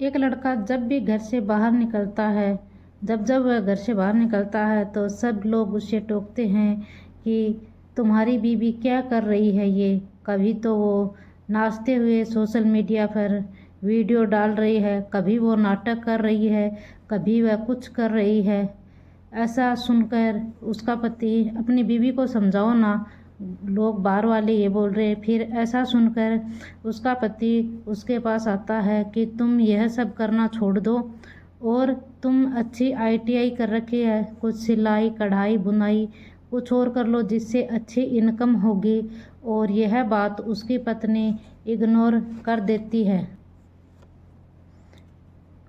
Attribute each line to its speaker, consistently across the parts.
Speaker 1: एक लड़का जब भी घर से बाहर निकलता है, जब जब वह घर से बाहर निकलता है तो सब लोग उसे टोकते हैं कि तुम्हारी बीवी क्या कर रही है ये। कभी तो वो नाचते हुए सोशल मीडिया पर वीडियो डाल रही है, कभी वो नाटक कर रही है, कभी वह कुछ कर रही है। ऐसा सुनकर उसका पति अपनी बीवी को समझाओ ना, लोग बाहर वाले ये बोल रहे हैं। फिर ऐसा सुनकर उसका पति उसके पास आता है कि तुम यह सब करना छोड़ दो और तुम अच्छी आईटीआई कर रखी है, कुछ सिलाई कढ़ाई बुनाई कुछ और कर लो जिससे अच्छी इनकम होगी। और यह बात उसकी पत्नी इग्नोर कर देती है।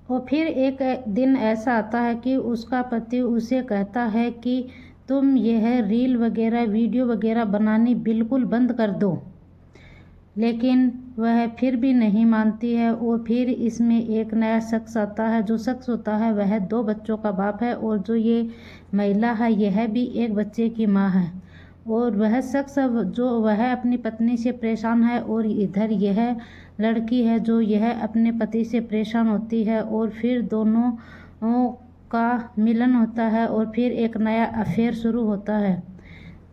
Speaker 1: और फिर एक दिन ऐसा आता है कि उसका पति उसे कहता है कि तुम यह रील वगैरह वीडियो वगैरह बनानी बिल्कुल बंद कर दो, लेकिन वह फिर भी नहीं मानती है। और फिर इसमें एक नया शख्स आता है। जो शख्स होता है वह 2 बच्चों का बाप है और जो ये महिला है यह भी एक बच्चे की माँ है। और वह शख्स जो वह अपनी पत्नी से परेशान है और इधर यह लड़की है जो यह अपने पति से परेशान होती है। और फिर दोनों का मिलन होता है और फिर एक नया अफेयर शुरू होता है।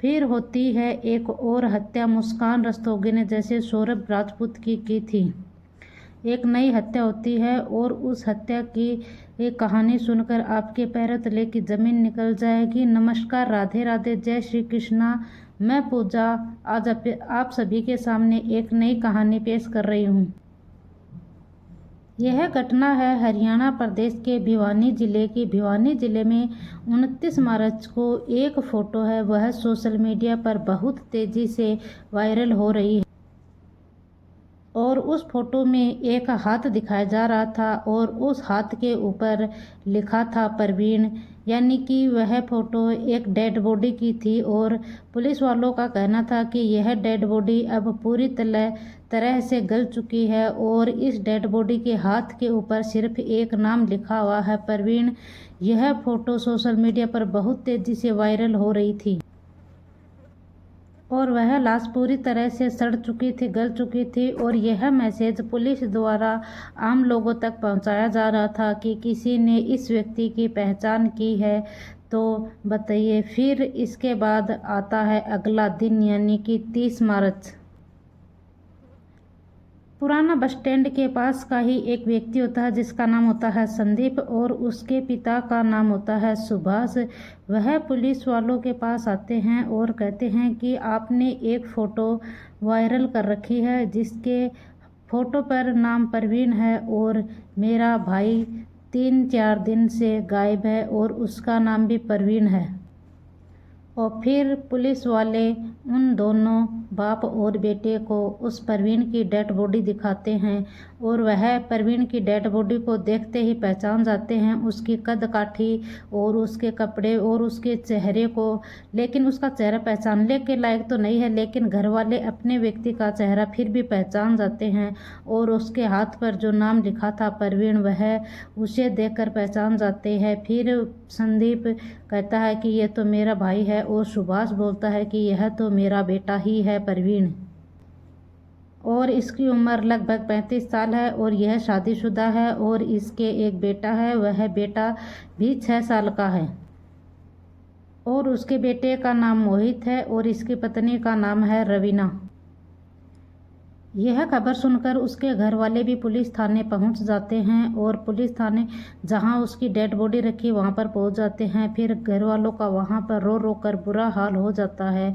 Speaker 1: फिर होती है एक और हत्या, मुस्कान रस्तोगी ने जैसे सौरभ राजपूत की थी। एक नई हत्या होती है और उस हत्या की एक कहानी सुनकर आपके पैरों तले की ज़मीन निकल जाएगी। नमस्कार, राधे राधे, जय श्री कृष्णा। मैं पूजा आज आप सभी के सामने एक नई कहानी पेश कर रही हूँ। यह घटना है हरियाणा प्रदेश के भिवानी जिले की। भिवानी जिले में 29 मार्च को एक फ़ोटो है, वह सोशल मीडिया पर बहुत तेज़ी से वायरल हो रही है। और उस फोटो में एक हाथ दिखाया जा रहा था और उस हाथ के ऊपर लिखा था प्रवीण, यानी कि वह फ़ोटो एक डेड बॉडी की थी। और पुलिस वालों का कहना था कि यह डेड बॉडी अब पूरी तरह से गल चुकी है और इस डेड बॉडी के हाथ के ऊपर सिर्फ एक नाम लिखा हुआ है, प्रवीण। यह फ़ोटो सोशल मीडिया पर बहुत तेज़ी से वायरल हो रही थी और वह लाश पूरी तरह से सड़ चुकी थी, गल चुकी थी। और यह मैसेज पुलिस द्वारा आम लोगों तक पहुंचाया जा रहा था कि किसी ने इस व्यक्ति की पहचान की है तो बताइए। फिर इसके बाद आता है अगला दिन, यानी कि 30 मार्च। पुराना बस स्टैंड के पास का ही एक व्यक्ति होता है जिसका नाम होता है संदीप और उसके पिता का नाम होता है सुभाष। वह पुलिस वालों के पास आते हैं और कहते हैं कि आपने एक फ़ोटो वायरल कर रखी है जिसके फ़ोटो पर नाम प्रवीण है और मेरा भाई 3-4 दिन से गायब है और उसका नाम भी प्रवीण है। और फिर पुलिस वाले उन दोनों बाप और बेटे को उस प्रवीण की डेड बॉडी दिखाते हैं और वह प्रवीण की डेड बॉडी को देखते ही पहचान जाते हैं, उसकी कद काठी और उसके कपड़े और उसके चेहरे को। लेकिन उसका चेहरा पहचानने के लायक तो नहीं है, लेकिन घर वाले अपने व्यक्ति का चेहरा फिर भी पहचान जाते हैं। और उसके हाथ पर जो नाम लिखा था प्रवीण, वह उसे देखकर पहचान जाते हैं। फिर संदीप कहता है कि यह तो मेरा भाई है और सुभाष बोलता है कि यह तो मेरा बेटा ही है प्रवीण। और इसकी उम्र लगभग 35 साल है और यह शादीशुदा है और इसके एक बेटा है, वह बेटा भी 6 साल का है। और उसके बेटे का नाम मोहित है और इसकी पत्नी का नाम है रवीना। यह खबर सुनकर उसके घर वाले भी पुलिस थाने पहुंच जाते हैं और पुलिस थाने जहां उसकी डेड बॉडी रखी वहां पर पहुंच जाते हैं। फिर घर वालों का वहां पर रो रो कर बुरा हाल हो जाता है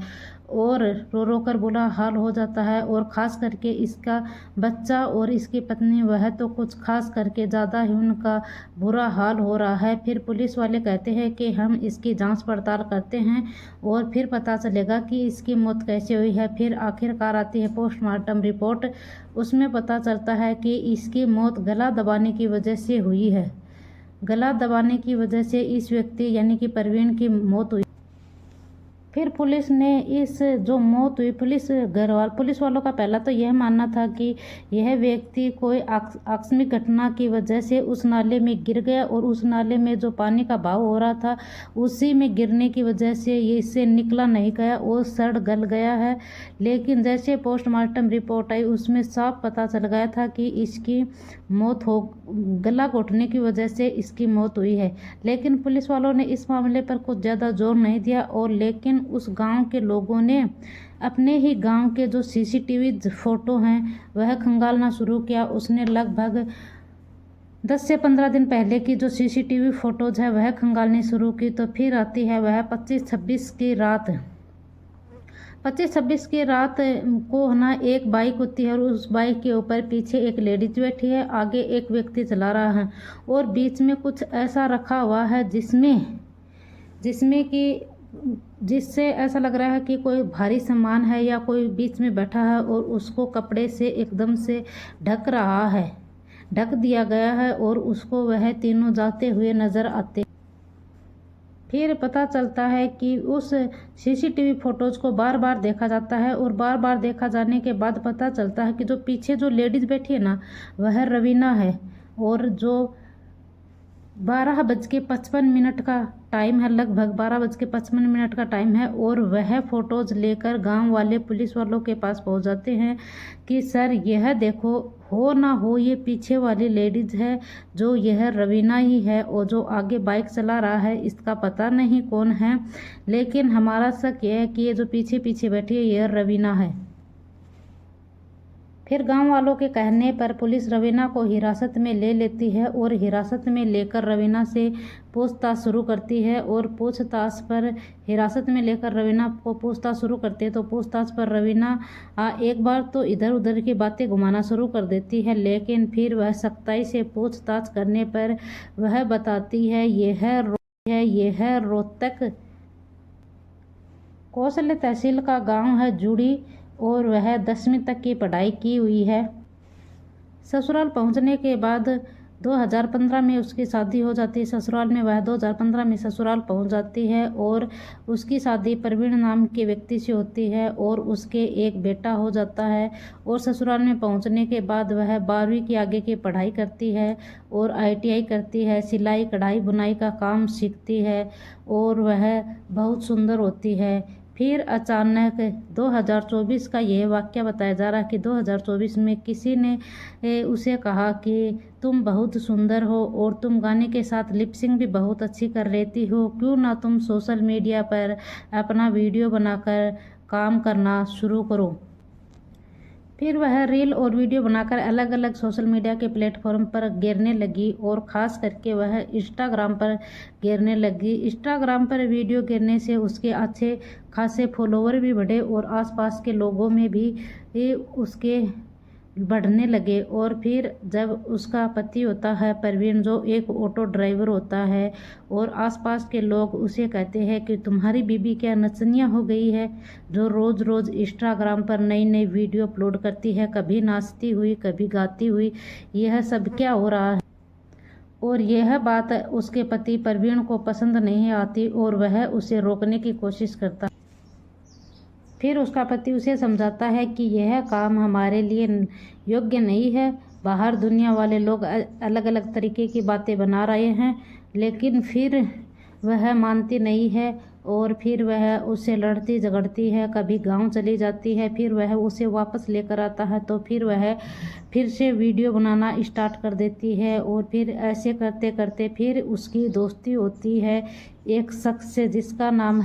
Speaker 1: और बुरा हाल हो जाता है। और ख़ास करके इसका बच्चा और इसकी पत्नी, वह तो कुछ खास करके ज़्यादा ही उनका बुरा हाल हो रहा है। फिर पुलिस वाले कहते हैं कि हम इसकी जांच पड़ताल करते हैं और फिर पता चलेगा कि इसकी मौत कैसे हुई है। फिर आखिरकार आती है पोस्टमार्टम रिपोर्ट। उसमें पता चलता है कि इसकी मौत गला दबाने की वजह से हुई है। गला दबाने की वजह से इस व्यक्ति यानी कि प्रवीण की मौत हुई। फिर पुलिस ने इस जो मौत हुई, पुलिस वालों का पहला तो यह मानना था कि यह व्यक्ति कोई आकस्मिक घटना की वजह से उस नाले में गिर गया और उस नाले में जो पानी का बहाव हो रहा था उसी में गिरने की वजह से ये इससे निकला नहीं गया और सड़ गल गया है। लेकिन जैसे पोस्टमार्टम रिपोर्ट आई उसमें साफ पता चल गया था कि इसकी मौत गला घोटने की वजह से इसकी मौत हुई है। लेकिन पुलिस वालों ने इस मामले पर कुछ ज़्यादा जोर नहीं दिया और लेकिन उस गांव के लोगों ने अपने ही गांव के जो सीसीटीवी फोटो हैं वह खंगालना शुरू किया। उसने लगभग 10 से 15 दिन पहले की जो सीसीटीवी फोटोज है वह खंगालनी शुरू की। तो फिर आती है वह 25-26 की रात। 25-26 की रात को ना एक बाइक होती है और उस बाइक के ऊपर पीछे एक लेडीज बैठी है, आगे एक व्यक्ति चला रहा है और बीच में कुछ ऐसा रखा हुआ है जिससे ऐसा लग रहा है कि कोई भारी सामान है या कोई बीच में बैठा है और उसको कपड़े से एकदम से ढक दिया गया है और उसको वह तीनों जाते हुए नजर आते। फिर पता चलता है कि उस सीसीटीवी फोटोज को बार बार देखा जाता है और बार बार देखा जाने के बाद पता चलता है कि जो पीछे जो लेडीज बैठी है ना वह रवीना है और जो 12:55 का टाइम है, लगभग 12:55 का टाइम है और वह फ़ोटोज़ लेकर गांव वाले पुलिस वालों के पास पहुंच जाते हैं कि सर यह देखो, हो ना हो ये पीछे वाली लेडीज़ है जो यह रवीना ही है और जो आगे बाइक चला रहा है इसका पता नहीं कौन है, लेकिन हमारा शक यह है कि ये जो पीछे पीछे बैठी है यह रवीना है। फिर गांव वालों के कहने पर पुलिस रवीना को हिरासत में ले लेती है और हिरासत में लेकर रवीना से पूछताछ शुरू करती है और हिरासत में लेकर रवीना को पूछताछ शुरू करती है। तो पूछताछ पर रवीना एक बार तो इधर उधर की बातें घुमाना शुरू कर देती है, लेकिन फिर वह सख्ताई से पूछताछ करने पर वह बताती है यह रोहतक कौशल्य तहसील का गाँव है जुड़ी और वह 10वीं तक की पढ़ाई की हुई है। ससुराल पहुंचने के बाद 2015 में उसकी शादी हो जाती है। ससुराल में वह 2015 में ससुराल पहुंच जाती है और उसकी शादी प्रवीण नाम के व्यक्ति से होती है और उसके एक बेटा हो जाता है। और ससुराल में पहुंचने के बाद वह 12वीं की आगे की पढ़ाई करती है और ITI करती है, सिलाई कढ़ाई बुनाई का काम सीखती है और वह बहुत सुंदर होती है। फिर अचानक 2024 का यह वाक़या बताया जा रहा है कि 2024 में किसी ने उसे कहा कि तुम बहुत सुंदर हो और तुम गाने के साथ लिपसिंग भी बहुत अच्छी कर लेती हो, क्यों ना तुम सोशल मीडिया पर अपना वीडियो बनाकर काम करना शुरू करो। फिर वह रील और वीडियो बनाकर अलग अलग सोशल मीडिया के प्लेटफॉर्म पर गिरने लगी और ख़ास करके वह इंस्टाग्राम पर गिरने लगी। इंस्टाग्राम पर वीडियो गिरने से उसके अच्छे खासे फॉलोवर भी बढ़े और आसपास के लोगों में भी उसके बढ़ने लगे। और फिर जब उसका पति होता है प्रवीण, जो एक ऑटो ड्राइवर होता है, और आसपास के लोग उसे कहते हैं कि तुम्हारी बीबी क्या नचनिया हो गई है, जो रोज़ रोज़ इंस्टाग्राम पर नई नई वीडियो अपलोड करती है, कभी नाचती हुई कभी गाती हुई, यह सब क्या हो रहा है। और यह बात उसके पति प्रवीण को पसंद नहीं आती और वह उसे रोकने की कोशिश करता। फिर उसका पति उसे समझाता है कि यह काम हमारे लिए योग्य नहीं है, बाहर दुनिया वाले लोग अलग अलग तरीके की बातें बना रहे हैं, लेकिन फिर वह मानती नहीं है और फिर वह उससे लड़ती झगड़ती है, कभी गांव चली जाती है, फिर वह उसे वापस लेकर आता है तो फिर वह फिर से वीडियो बनाना स्टार्ट कर देती है। और फिर ऐसे करते करते फिर उसकी दोस्ती होती है एक शख्स से जिसका नाम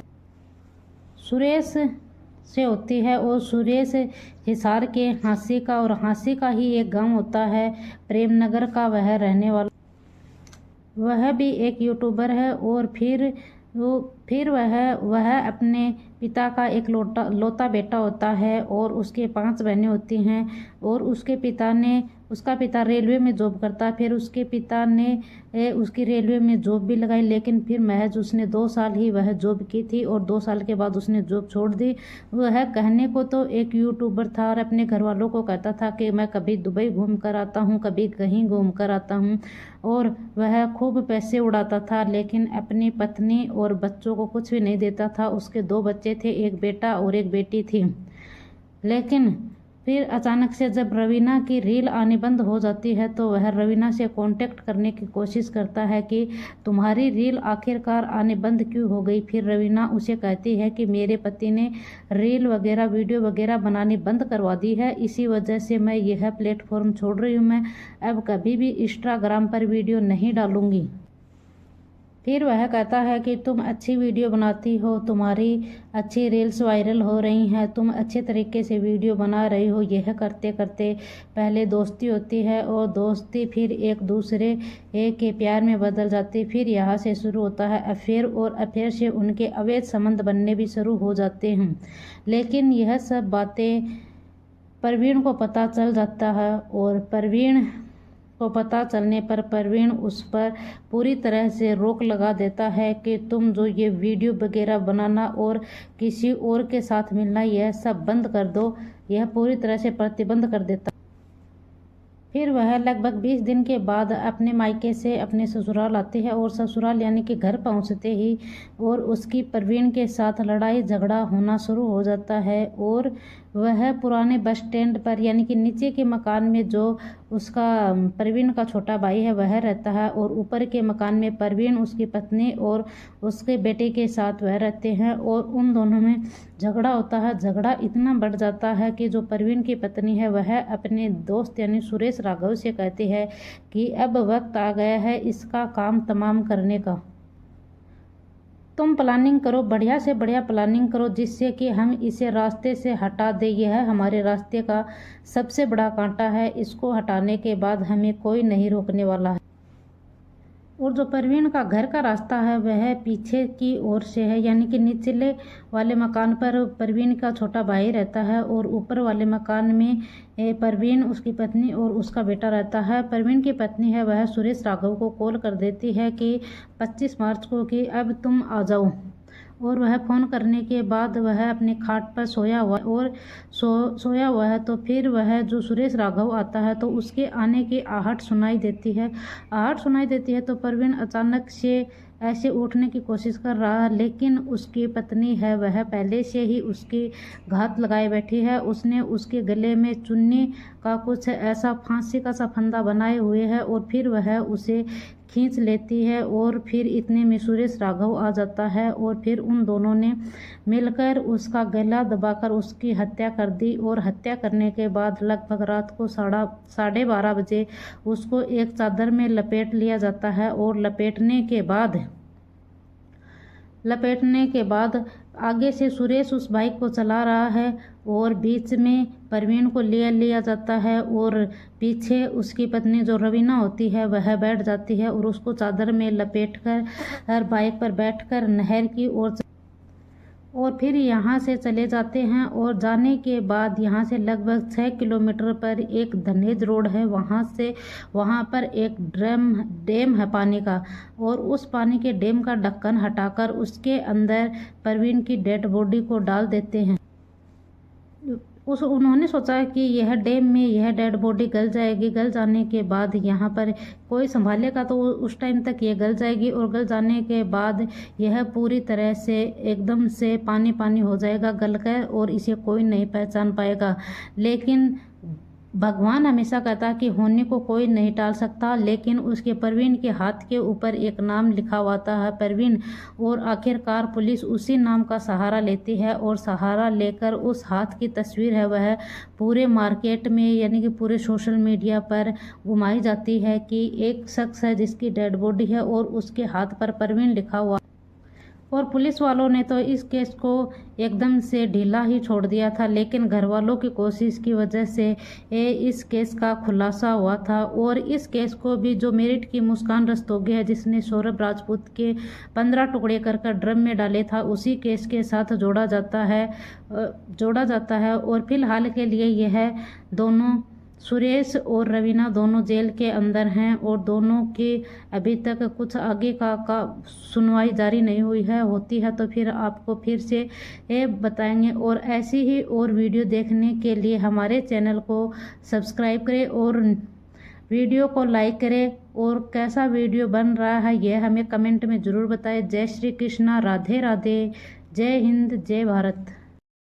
Speaker 1: सुरेश से होती है। और सुरेश हिसार के हांसी का, और हांसी का ही एक गांव होता है प्रेमनगर का, वह रहने वाला, वह भी एक यूट्यूबर है। और फिर वह अपने पिता का एक लौता बेटा होता है और उसके 5 बहनें होती हैं। और उसका पिता रेलवे में जॉब करता है। फिर उसके पिता ने उसकी रेलवे में जॉब भी लगाई, लेकिन फिर महज उसने 2 साल ही वह जॉब की थी और 2 साल के बाद उसने जॉब छोड़ दी। वह कहने को तो एक यूट्यूबर था और अपने घर वालों को कहता था कि मैं कभी दुबई घूम कर आता हूँ, कभी कहीं घूम कर आता हूँ, और वह खूब पैसे उड़ाता था, लेकिन अपनी पत्नी और बच्चों बच्चों को कुछ भी नहीं देता था। उसके 2 बच्चे थे, एक बेटा और एक बेटी थी। लेकिन फिर अचानक से जब रवीना की रील आनी बंद हो जाती है तो वह रवीना से कांटेक्ट करने की कोशिश करता है कि तुम्हारी रील आखिरकार आने बंद क्यों हो गई। फिर रवीना उसे कहती है कि मेरे पति ने रील वगैरह वीडियो वगैरह बनानी बंद करवा दी है, इसी वजह से मैं यह प्लेटफॉर्म छोड़ रही हूँ। मैं अब कभी भी इंस्टाग्राम पर वीडियो नहीं डालूंगी। फिर वह कहता है कि तुम अच्छी वीडियो बनाती हो, तुम्हारी अच्छी रील्स वायरल हो रही हैं, तुम अच्छे तरीके से वीडियो बना रही हो। यह करते करते पहले दोस्ती होती है और दोस्ती फिर एक दूसरे के प्यार में बदल जाती। फिर यहाँ से शुरू होता है अफेयर और अफेयर से उनके अवैध संबंध बनने भी शुरू हो जाते हैं। लेकिन यह सब बातें परवीन को पता चल जाता है और परवीन को पता चलने पर परवीन उस पर पूरी तरह से रोक लगा देता है कि तुम जो ये वीडियो वगैरह बनाना और किसी और के साथ मिलना यह सब बंद कर दो। यह पूरी तरह से प्रतिबंध कर देता। फिर वह लगभग 20 दिन के बाद अपने मायके से अपने ससुराल आती है और ससुराल यानी कि घर पहुंचते ही और उसकी परवीन के साथ लड़ाई झगड़ा होना शुरू हो जाता है। और वह पुराने बस स्टैंड पर यानी कि नीचे के मकान में जो उसका परवीन का छोटा भाई है वह रहता है और ऊपर के मकान में परवीन, उसकी पत्नी और उसके बेटे के साथ वह रहते हैं और उन दोनों में झगड़ा होता है। झगड़ा इतना बढ़ जाता है कि जो परवीन की पत्नी है वह अपने दोस्त यानी सुरेश राघव से कहती है कि अब वक्त आ गया है इसका काम तमाम करने का। तुम प्लानिंग करो, बढ़िया से बढ़िया प्लानिंग करो जिससे कि हम इसे रास्ते से हटा दें। यह हमारे रास्ते का सबसे बड़ा कांटा है, इसको हटाने के बाद हमें कोई नहीं रोकने वाला है। और जो परवीन का घर का रास्ता है वह पीछे की ओर से है, यानी कि निचले वाले मकान पर परवीन का छोटा भाई रहता है और ऊपर वाले मकान में परवीन, उसकी पत्नी और उसका बेटा रहता है। परवीन की पत्नी है वह सुरेश राघव को कॉल कर देती है कि 25 मार्च को कि अब तुम आ जाओ। और वह फ़ोन करने के बाद वह अपने खाट पर सोया हुआ और सोया हुआ है। तो फिर वह जो सुरेश राघव आता है तो उसके आने की आहट सुनाई देती है। तो परवीन अचानक से ऐसे उठने की कोशिश कर रहा है, लेकिन उसकी पत्नी है वह पहले से ही उसकी घात लगाए बैठी है। उसने उसके गले में चुन्नी का कुछ ऐसा फांसी का सा फंदा बनाए हुए है और फिर वह उसे खींच लेती है और फिर इतने में सुरेश राघव आ जाता है और फिर उन दोनों ने मिलकर उसका गला दबाकर उसकी हत्या कर दी। और हत्या करने के बाद लगभग रात को 12:30 बजे उसको एक चादर में लपेट लिया जाता है और लपेटने के बाद आगे से सुरेश उस बाइक को चला रहा है और बीच में परवीन को लिया जाता है और पीछे उसकी पत्नी जो रवीना होती है वह बैठ जाती है और उसको चादर में लपेटकर बाइक पर बैठकर नहर की ओर और फिर यहाँ से चले जाते हैं। और जाने के बाद यहाँ से लगभग 6 किलोमीटर पर एक धनेज रोड है, वहाँ पर एक डैम है पानी का और उस पानी के डैम का ढक्कन हटाकर उसके अंदर परवीन की डेड बॉडी को डाल देते हैं। उन्होंने सोचा कि यह डैम में यह डेड बॉडी गल जाएगी, गल जाने के बाद यहाँ पर कोई संभालेगा तो उस टाइम तक ये गल जाएगी और गल जाने के बाद यह पूरी तरह से एकदम से पानी पानी हो जाएगा गलकर और इसे कोई नहीं पहचान पाएगा। लेकिन भगवान हमेशा कहता है कि होने को कोई नहीं टाल सकता, लेकिन उसके परवीन के हाथ के ऊपर एक नाम लिखा हुआ है परवीन। और आखिरकार पुलिस उसी नाम का सहारा लेती है और सहारा लेकर उस हाथ की तस्वीर है वह पूरे मार्केट में यानी कि पूरे सोशल मीडिया पर घुमाई जाती है कि एक शख्स है जिसकी डेड बॉडी है और उसके हाथ पर परवीन लिखा हुआ। और पुलिस वालों ने तो इस केस को एकदम से ढीला ही छोड़ दिया था, लेकिन घर वालों की कोशिश की वजह से इस केस का खुलासा हुआ था। और इस केस को भी जो मेरिट की मुस्कान रस्तोगी है जिसने सौरभ राजपूत के 15 टुकड़े कर ड्रम में डाले था, उसी केस के साथ जोड़ा जाता है। और फिलहाल के लिए यह दोनों सुरेश और रवीना दोनों जेल के अंदर हैं और दोनों की अभी तक कुछ आगे का सुनवाई जारी नहीं हुई है। होती है तो फिर आपको फिर से बताएंगे। और ऐसी ही और वीडियो देखने के लिए हमारे चैनल को सब्सक्राइब करें और वीडियो को लाइक करें। और कैसा वीडियो बन रहा है यह हमें कमेंट में ज़रूर बताएं। जय श्री कृष्णा, राधे राधे, जय हिंद, जय भारत।